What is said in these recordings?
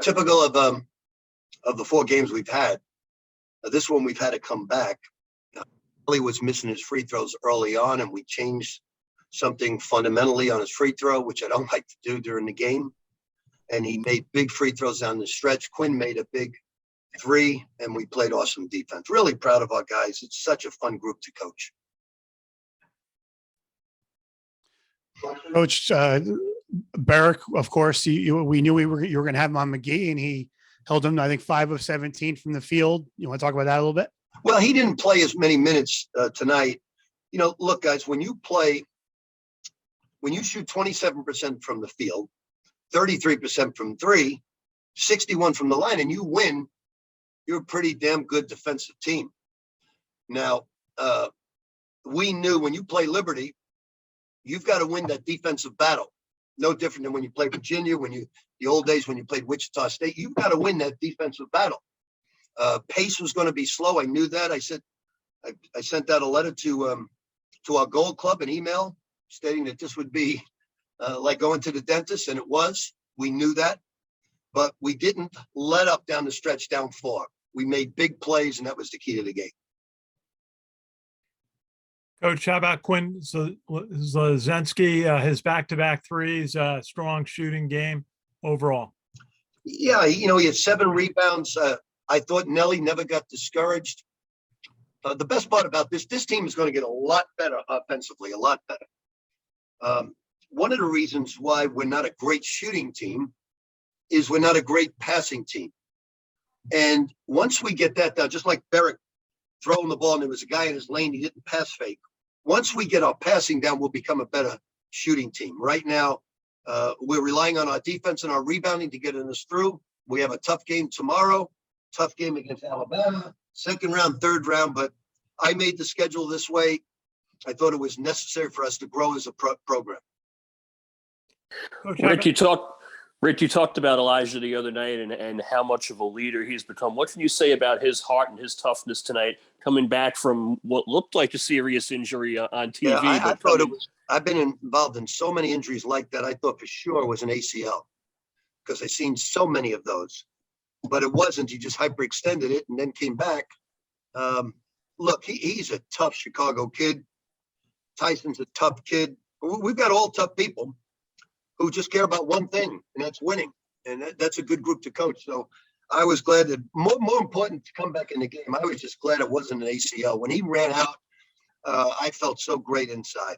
Typical of the 4 games we've had. This one we've had to come back. He was missing his free throws early on, and we changed something fundamentally on his free throw, which I don't like to do during the game. And he made big free throws down the stretch. Quinn made a big 3, and we played awesome defense. Really proud of our guys. It's such a fun group to coach. Coach Barrick, of course, we knew you were going to have him on McGee, and he held him, I think, 5 of 17 from the field. You want to talk about that a little bit? Well, he didn't play as many minutes tonight. Look, guys, when you shoot 27% from the field, 33% from 3, 61 from the line, and you win, you're a pretty damn good defensive team. Now, we knew when you play Liberty, you've got to win that defensive battle. No different than when you play Virginia, the old days when you played Wichita State. You've got to win that defensive battle. Pace was going to be slow. I knew that. I said, I sent out a letter to our Gold Club, an email stating that this would be like going to the dentist, and it was. We knew that, but we didn't let up down the stretch down 4. We made big plays, and that was the key to the game. Coach, how about Quinn SLAZINSKI? His back-to-back threes, strong shooting game overall. Yeah, he had 7 rebounds. I thought Nelly never got discouraged. The best part about this team is going to get a lot better offensively, a lot better. One of the reasons why we're not a great shooting team is we're not a great passing team. And once we get that down, just like Barrick throwing the ball and there was a guy in his lane, he didn't pass fake. Once we get our passing down, we'll become a better shooting team. Right now, we're relying on our defense and our rebounding to get us through. We have a tough game tomorrow, tough game against Alabama, 2nd round, 3rd round, but I made the schedule this way. I thought it was necessary for us to grow as a program. Okay. Rick, you talked about Elijah the other night and how much of a leader he's become. What can you say about his heart and his toughness tonight, coming back from what looked like a serious injury on TV? Yeah, I thought it was. I've been involved in so many injuries like that. I thought for sure it was an ACL because I've seen so many of those, but it wasn't. He just hyperextended it and then came back. Look, he's a tough Chicago kid. Tyson's a tough kid. We've got all tough people who just care about one thing, and that's winning. And that's a good group to coach. So I was glad that more important to come back in the game. I was just glad it wasn't an ACL. When he ran out, I felt so great inside.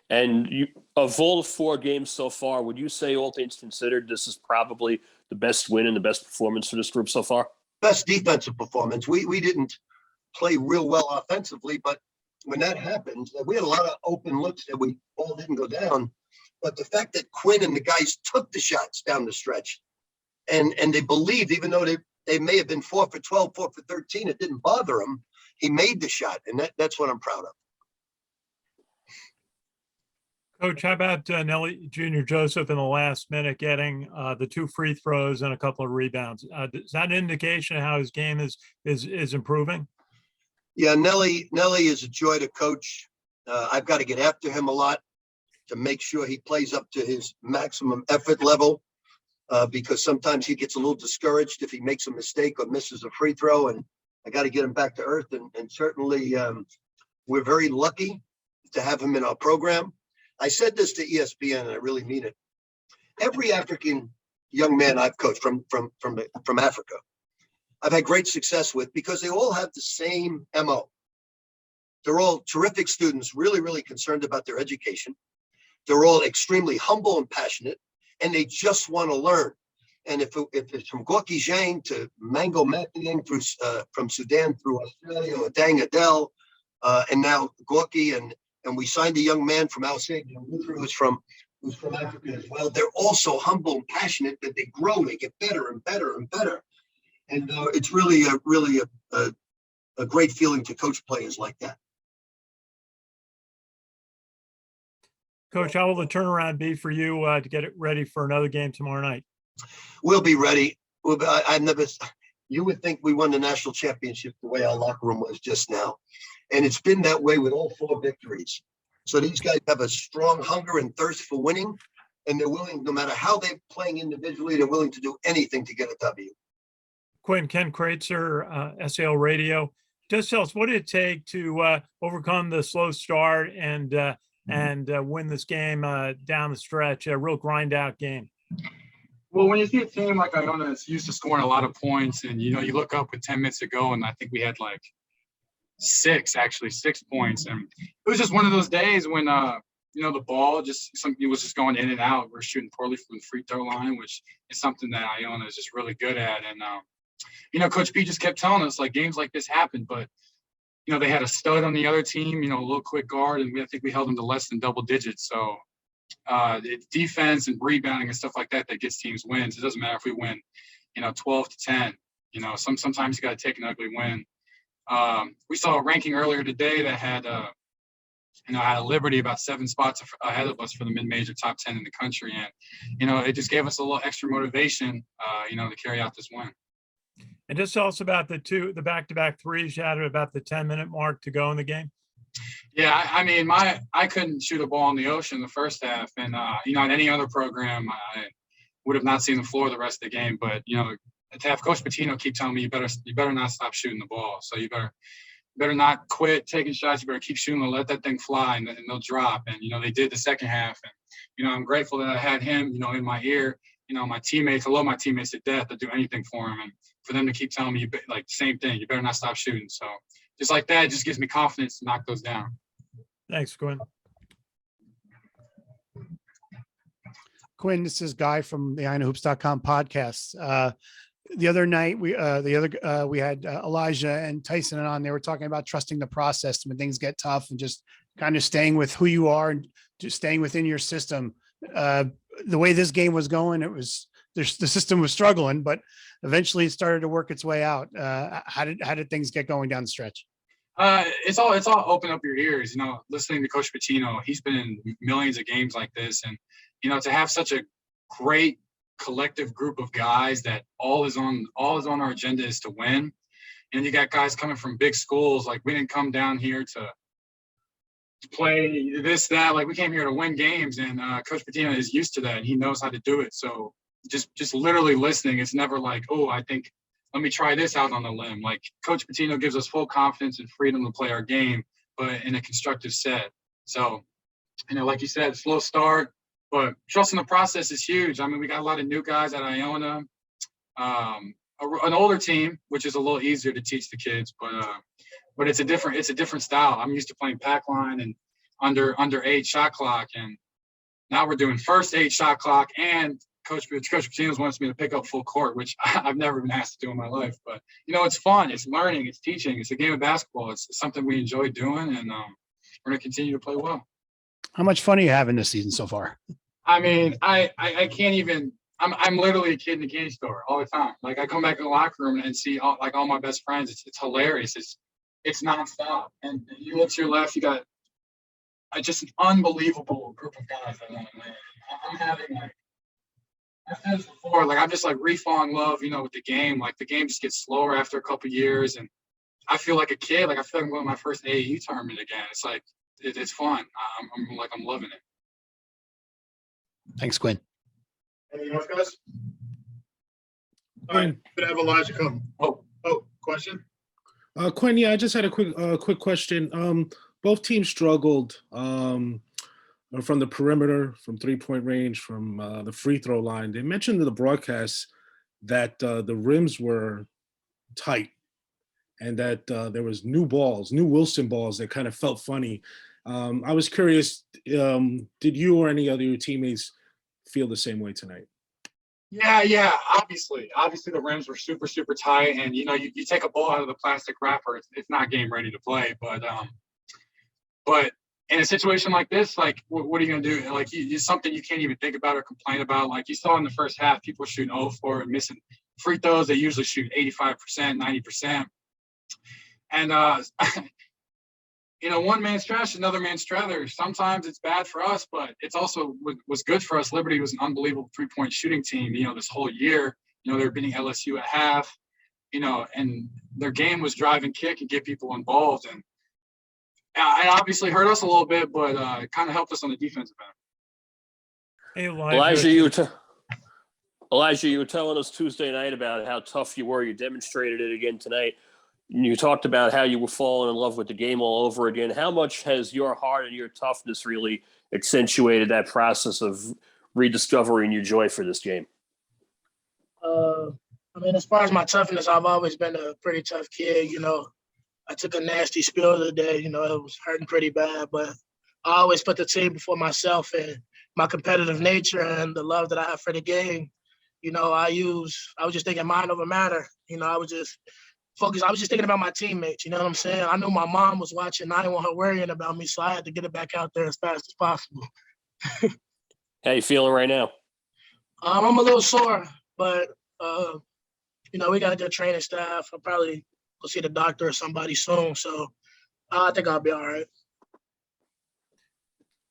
And of all the 4 games so far, would you say, all things considered, this is probably the best win and the best performance for this group so far? Best defensive performance. We didn't play real well offensively, but when that happens, we had a lot of open looks that we all didn't go down. But the fact that Quinn and the guys took the shots down the stretch and they believed, even though they may have been 4 for 12, 4 for 13, it didn't bother him. He made the shot, and that's what I'm proud of. Coach, how about Nelly Jr. Joseph in the last minute getting the 2 free throws and a couple of rebounds? Is that an indication of how his game is improving? Yeah, Nelly is a joy to coach. I've got to get after him a lot to make sure he plays up to his maximum effort level because sometimes he gets a little discouraged if he makes a mistake or misses a free throw, and I got to get him back to earth. And certainly we're very lucky to have him in our program. I said this to ESPN, and I really mean it. Every African young man I've coached from Africa, I've had great success with because they all have the same MO. They're all terrific students, really, really concerned about their education. They're all extremely humble and passionate, and they just want to learn. And if it's from Gorky Zhang to Mango Mathiang through from Sudan through Australia, or Dang Adele, and now Gorky, and we signed a young man from Alsace who's from Africa as well. They're also humble and passionate that they grow, they get better and better and better. And it's really a great feeling to coach players like that. Coach, how will the turnaround be for you to get it ready for another game tomorrow night? We'll be ready. You would think we won the national championship the way our locker room was just now. And it's been that way with all 4 victories. So these guys have a strong hunger and thirst for winning. and they're willing, no matter how they're playing individually, they're willing to do anything to get a W. Quinn, Ken Kreitzer, SAL Radio. Just tell us, what did it take to overcome the slow start and win this game down the stretch, a real grind out game? Well, when you see a team like Iona that's used to scoring a lot of points, and you look up with 10 minutes to go, and I think we had like 6 points, and it was just one of those days when the ball it was just going in and out. We're shooting poorly from the free throw line, which is something that Iona is just really good at. And Coach B just kept telling us, like, games like this happen, but they had a stud on the other team, a little quick guard, and I think we held them to less than double digits. So it's defense and rebounding and stuff like that gets teams wins. It doesn't matter if we win, 12-10. Sometimes you got to take an ugly win. We saw a ranking earlier today that had had a Liberty about 7 spots ahead of us for the mid-major top 10 in the country, and it just gave us a little extra motivation, to carry out this win. And just tell us about the back-to-back threes you had at about the 10-minute mark to go in the game. Yeah, I couldn't shoot a ball in the ocean the first half, and in any other program, I would have not seen the floor the rest of the game. But to have Coach Pitino keep telling me you better not stop shooting the ball, so you better not quit taking shots. You better keep shooting and let that thing fly, and they'll drop. And they did the second half, and I'm grateful that I had him, in my ear. My teammates, I love my teammates to death. I'd do anything for them, and for them to keep telling me like same thing, you better not stop shooting. So just like that, it just gives me confidence to knock those down. Thanks, Quinn. Quinn, this is Guy from the IonaHoops.com podcast. The other night, we had Elijah and Tyson on. They were talking about trusting the process when things get tough and just kind of staying with who you are and just staying within your system. The way this game was going, the system was struggling, but eventually it started to work its way out. How did things get going down the stretch? It's all open up your ears, listening to Coach Pitino. He's been in millions of games like this, and to have such a great collective group of guys that all is on our agenda is to win. And you got guys coming from big schools. Like, we didn't come down here to play this, that. Like, we came here to win games, and Coach Pitino is used to that, and he knows how to do it. So just literally listening, it's never like, oh, I think let me try this out on a limb. Like, Coach Pitino gives us full confidence and freedom to play our game, but in a constructive set. So, like you said, slow start, but trusting the process is huge. We got a lot of new guys at Iona, an older team, which is a little easier to teach the kids, but it's a different style. I'm used to playing pack line and under 8 shot clock, and now we're doing first 8 shot clock, and Coach Pitino wants me to pick up full court, which I've never been asked to do in my life. But it's fun, it's learning, it's teaching, it's a game of basketball. It's something we enjoy doing, and we're going to continue to play well. How much fun are you having this season so far? I can't even. I'm literally a kid in the candy store all the time. Like, I come back to the locker room and see all my best friends. It's hilarious. It's nonstop. And you look to your left, you got just an unbelievable group of guys that want to win. I'm having I've said this before. I'm just refalling in love, with the game. Like, the game just gets slower after a couple of years, and I feel like a kid. Like, I feel like I'm going to my first AAU tournament again. It's like it's fun. I'm loving it. Thanks, Quinn. Anything else, guys? All right, gonna have Elijah come. Oh, question? Quinn, yeah, I just had a quick question. Both teams struggled from the perimeter, from 3-point range, from the free throw line. They mentioned in the broadcast that the rims were tight and that there was new Wilson balls that kind of felt funny. I was curious, did you or any other of your teammates feel the same way tonight? Yeah. Obviously the rims were super, super tight, and you take a ball out of the plastic wrapper, it's not game ready to play. But in a situation like this, like, what are you gonna do? Like, it's something you can't even think about or complain about. Like, you saw in the first half, people shooting 0-4 and missing free throws. They usually shoot 85%, 90%, and one man's trash, another man's treasure. Sometimes it's bad for us, but it's also was good for us. Liberty was an unbelievable 3-point shooting team, this whole year. They were beating LSU at half, and their game was drive and kick and get people involved. And it obviously hurt us a little bit, but it kind of helped us on the defensive end. Hey, Elijah, you were telling us Tuesday night about how tough you were. You demonstrated it again tonight. You talked about how you were falling in love with the game all over again. How much has your heart and your toughness really accentuated that process of rediscovering your joy for this game? I mean, as far as my toughness, I've always been a pretty tough kid. I took a nasty spill today. It was hurting pretty bad, but I always put the team before myself, and my competitive nature and the love that I have for the game. I was just thinking mind over matter. I was just focused. I was just thinking about my teammates. You know what I'm saying? I knew my mom was watching. I didn't want her worrying about me, so I had to get it back out there as fast as possible. How you feeling right now? I'm a little sore, but we got a good training staff. I'll probably go see the doctor or somebody soon, so I think I'll be all right.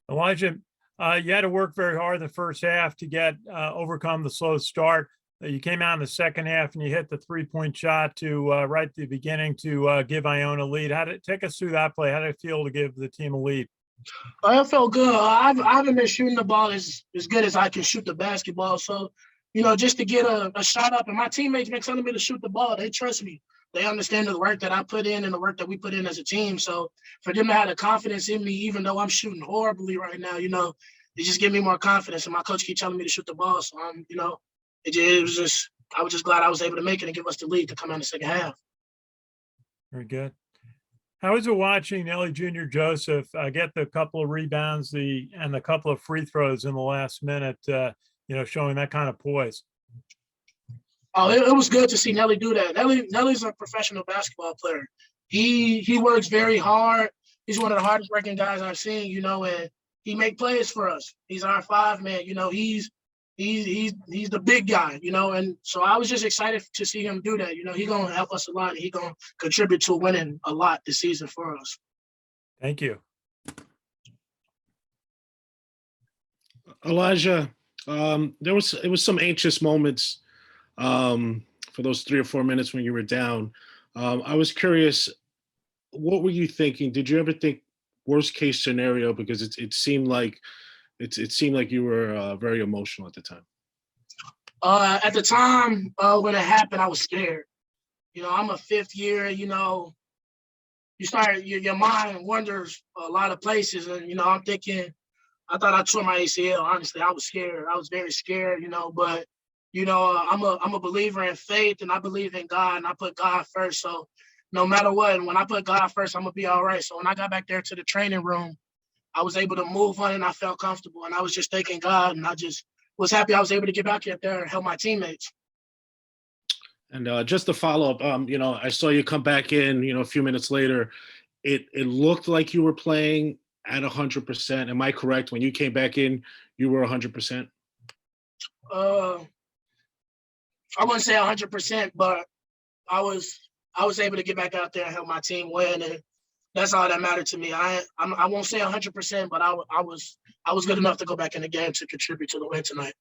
Elijah, you had to work very hard in the first half to overcome the slow start. You came out in the second half and you hit the 3-point shot to right at the beginning to give Iona a lead. Take us through that play? How did it feel to give the team a lead? I felt good. I haven't been shooting the ball as good as I can shoot the basketball. So, just to get a shot up, and my teammates been telling me to shoot the ball. They trust me. They understand the work that I put in and the work that we put in as a team. So for them to have the confidence in me, even though I'm shooting horribly right now, it just give me more confidence. And my coach keep telling me to shoot the ball. So I was just glad I was able to make it and give us the lead to come out in the second half. Very good. How is it watching Nelly Jr. Joseph get the couple of rebounds and the couple of free throws in the last minute, showing that kind of poise? Oh, it was good to see Nelly do that. Nelly's a professional basketball player. He works very hard. He's one of the hardest working guys I've seen, and he make plays for us. He's our 5-man, he's the big guy, and so I was just excited to see him do that. He's going to help us a lot. And he's going to contribute to winning a lot this season for us. Thank you. Elijah, it was some anxious moments for those 3 or 4 minutes when you were down. I was curious, what were you thinking? Did you ever think worst case scenario? Because it seemed like you were very emotional at the time. At the time when it happened, I was scared. I'm a 5th year. You start your mind wanders a lot of places, and I'm thinking. I thought I tore my ACL. Honestly, I was scared. I was very scared. But I'm a believer in faith, and I believe in God, and I put God first. So no matter what, when I put God first, I'm gonna be all right. So when I got back there to the training room, I was able to move on, and I felt comfortable, and I was just thanking God, and I just was happy I was able to get back there and help my teammates. And just to follow up, I saw you come back in, a few minutes later. It looked like you were playing at 100%. Am I correct? When you came back in, you were 100%? I wouldn't say 100%, but I was able to get back out there and help my team win, and that's all that mattered to me. I won't say 100%, but I was good enough to go back in the game to contribute to the win tonight.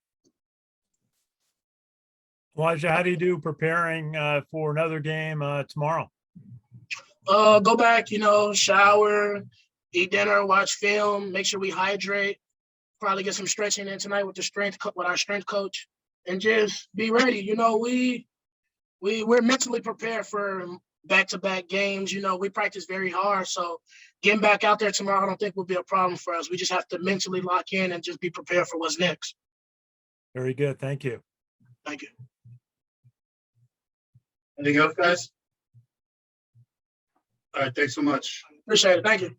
Elijah, how do you do preparing for another game tomorrow? Go back, shower, eat dinner, watch film, make sure we hydrate, probably get some stretching in tonight with our strength coach, and just be ready. We're mentally prepared for back-to-back games. We practice very hard, so getting back out there tomorrow I don't think will be a problem for us. We just have to mentally lock in and just be prepared for what's next. Very good. Thank you. Thank you. Anything else, guys? All right, thanks so much. Appreciate it. Thank you.